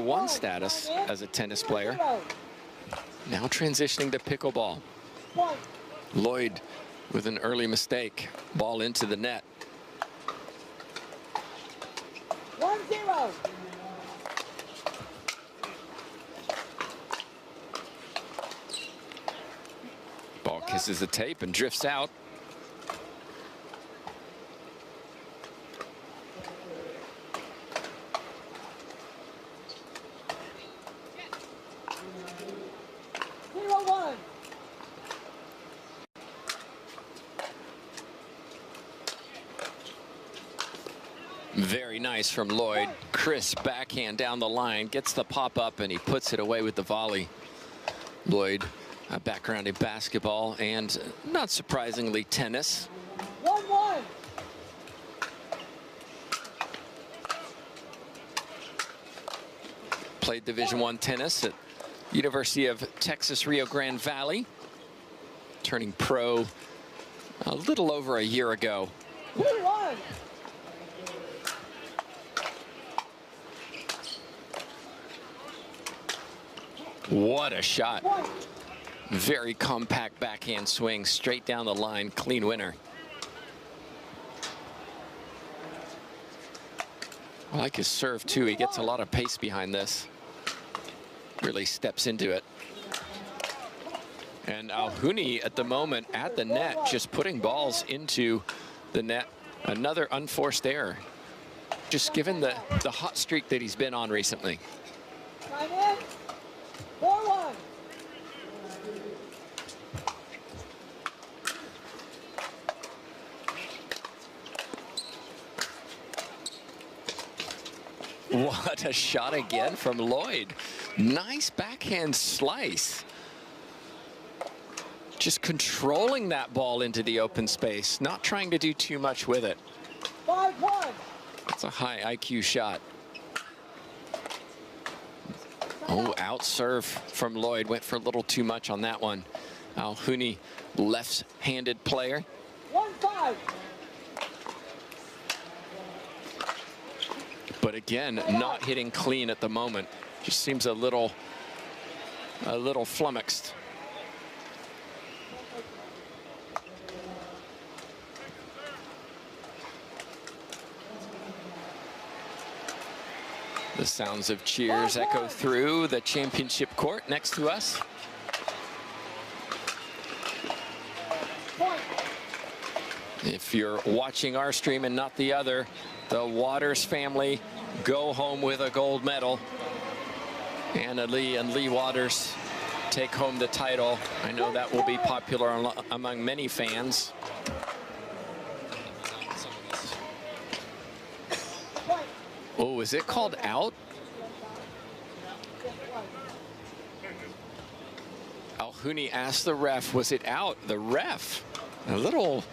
1 status as a tennis player. Now transitioning to pickleball. Lloyd with an early mistake. Ball into the net. 1-0. Ball kisses the tape and drifts out. Very nice from Lloyd. Crisp backhand down the line, gets the pop up, and he puts it away with the volley. Lloyd, a background in basketball and, not surprisingly, tennis. 1-1. Played Division I tennis at University of Texas Rio Grande Valley. Turning pro a little over a year ago. 2-1. What a shot. Very compact backhand swing, straight down the line, clean winner. I like his serve too. He gets a lot of pace behind this. Really steps into it. And Alhouni at the moment at the net, just putting balls into the net. Another unforced error. Just given the hot streak that he's been on recently. 4-1. What a shot again from Lloyd. Nice backhand slice. Just controlling that ball into the open space, not trying to do too much with it. 5-1. That's a high IQ shot. Oh, out serve from Lloyd. Went for a little too much on that one. Alhouni, left-handed player. 1-5. But again, not hitting clean at the moment. Just seems a little flummoxed. The sounds of cheers echo through the championship court next to us. If you're watching our stream and not the other, the Waters family go home with a gold medal. Anna Lee and Lee Waters take home the title. I know that will be popular among many fans. Oh, is it called out? Alhouni asked the ref, was it out? The ref, a little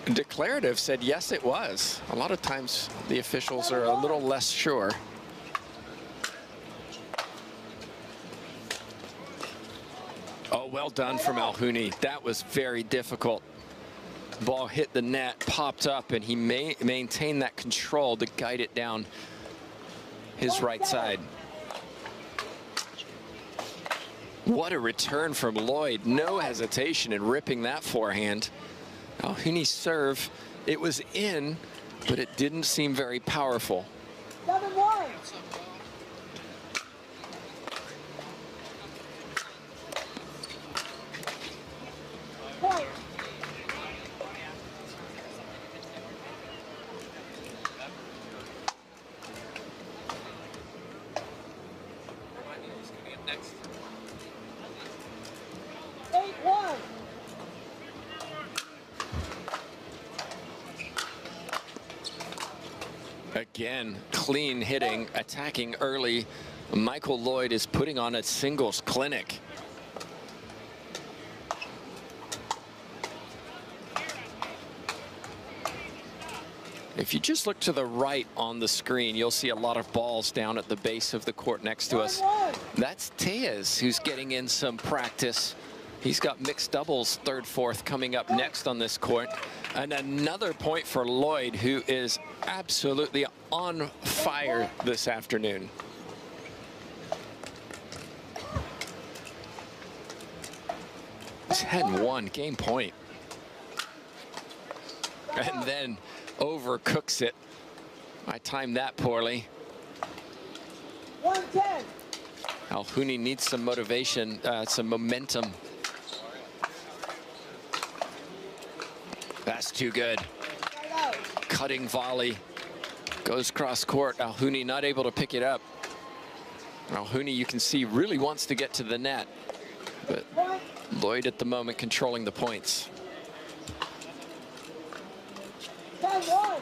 declarative, said yes, it was. A lot of times the officials are a little less sure. Oh, well done from Alhouni. That was very difficult. Ball hit the net, popped up, and he maintained that control to guide it down his right side. What a return from Lloyd. No hesitation in ripping that forehand. Alhouni's serve, it was in, but it didn't seem very powerful. 7-1. Again, clean hitting, attacking early. Michael Lloyd is putting on a singles clinic. If you just look to the right on the screen, you'll see a lot of balls down at the base of the court next to us. That's Tejas, who's getting in some practice. He's got mixed doubles, third, fourth coming up next on this court. And another point for Lloyd, who is absolutely on fire this afternoon. 10-1, game point. And then overcooks it. I timed that poorly. 110. Alhouni needs some motivation, some momentum. That's too good. Cutting volley. Goes cross court. Alhouni not able to pick it up. Alhouni, you can see, really wants to get to the net. But Lloyd at the moment controlling the points. 10-1.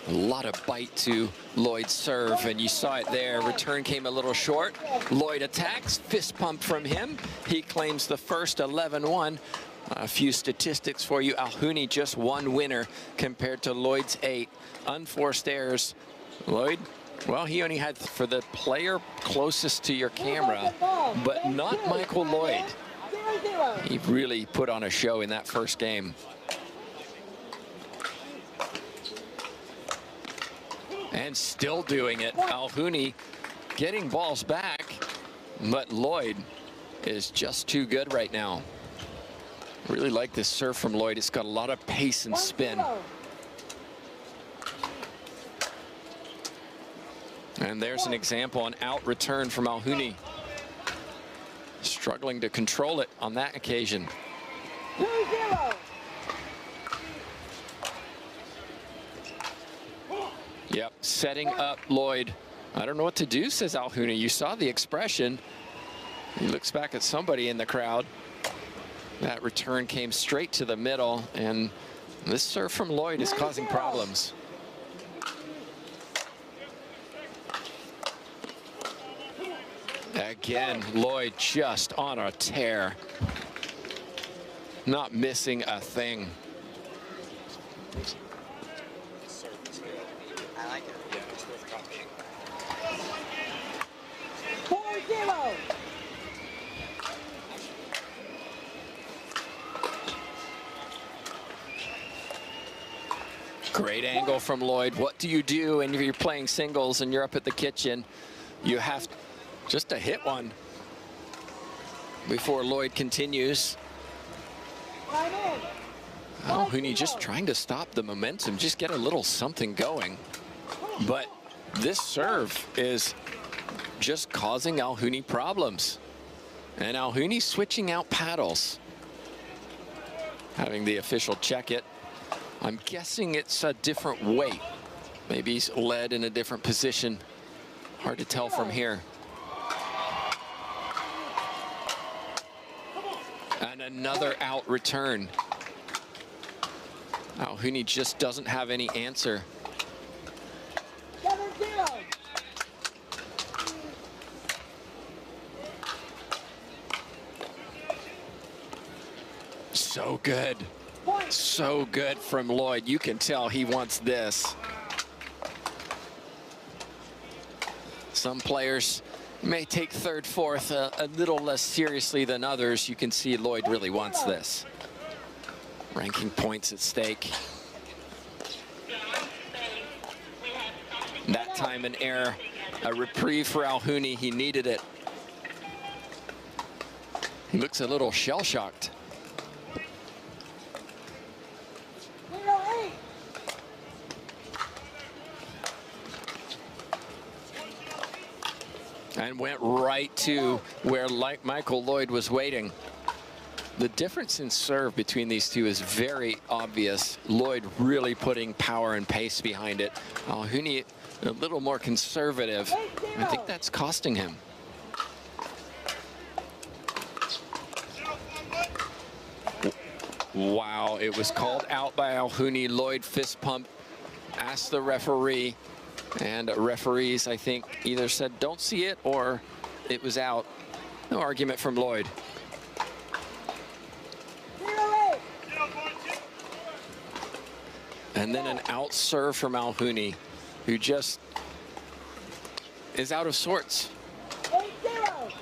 A lot of bite to Lloyd's serve, and you saw it there. Return came a little short. Lloyd attacks, fist pump from him. He claims the first 11-1. A few statistics for you. Alhouni just one winner compared to Lloyd's 8. Unforced errors. Lloyd, well, he only had for the player closest to your camera, but not Michael Lloyd. He really put on a show in that first game. And still doing it. Alhouni getting balls back, but Lloyd is just too good right now. Really like this serve from Lloyd. It's got a lot of pace and spin. And there's an example, an out return from Alhouni. Struggling to control it on that occasion. 2-0. Yep, setting up Lloyd. I don't know what to do, says Alhouni. You saw the expression. He looks back at somebody in the crowd. That return came straight to the middle, and this serve from Lloyd is causing problems. Again, Lloyd just on a tear. Not missing a thing. I like it. Yeah, it's worth copying. 4-0. Great angle from Lloyd. What do you do when you're playing singles and you're up at the kitchen? You have just to hit one before Lloyd continues. Alhouni just trying to stop the momentum, just get a little something going. But this serve is just causing Alhouni problems. And Alhouni switching out paddles. Having the official check it. I'm guessing it's a different weight. Maybe he's led in a different position. Hard to tell from here. And another out return. Alhouni just doesn't have any answer. 7-0. So good. So good from Lloyd. You can tell he wants this. Some players may take third, fourth a little less seriously than others. You can see Lloyd really wants this. Ranking points at stake. That time an error. A reprieve for Alhouni. He needed it. He looks a little shell-shocked. 0-8. And went right to where Michael Lloyd was waiting. The difference in serve between these two is very obvious. Lloyd really putting power and pace behind it. Alhouni a little more conservative. I think that's costing him. Wow, it was called out by Alhouni. Lloyd fist pump, asked the referee, and referees, I think, either said don't see it or it was out. No argument from Lloyd. 0-8. And then an out serve from Alhouni, who just is out of sorts. 8-0.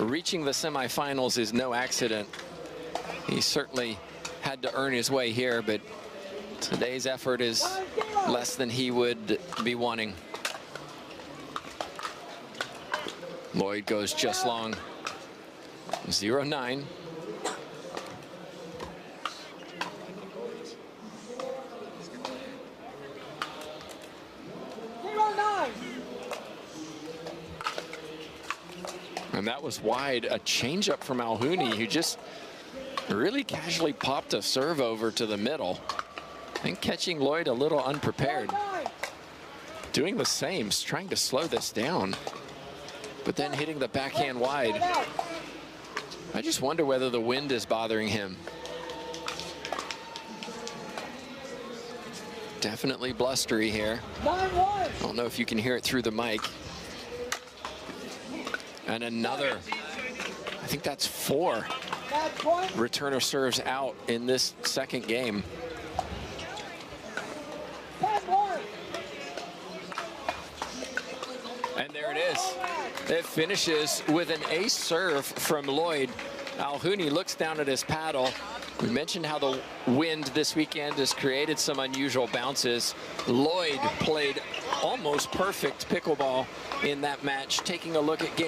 Reaching the semifinals is no accident. He certainly had to earn his way here, but today's effort is less than he would be wanting. Lloyd goes just long. 0-9. And that was wide. A changeup from Alhouni, who just really casually popped a serve over to the middle. And catching Lloyd a little unprepared. Doing the same, trying to slow this down. But then hitting the backhand wide. I just wonder whether the wind is bothering him. Definitely blustery here. I don't know if you can hear it through the mic. And another, I think that's 4 returner serves out in this second game. And there it is. It finishes with an ace serve from Lloyd. Alhouni looks down at his paddle. We mentioned how the wind this weekend has created some unusual bounces. Lloyd played almost perfect pickleball in that match. Taking a look at game